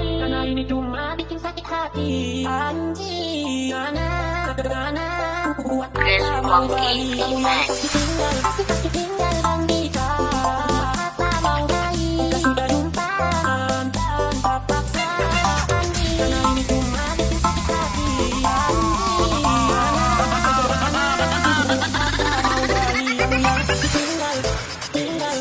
Karena ini cuma bikin sakit hati. Anjing, buat apa mau gali? Kasih tinggal bang Dika. Kata mau gali, kita sudah jumpa tanpa paksa. Anjing, karena ini cuma bikin sakit hati. Anjing, kata mau gali. Tinggal.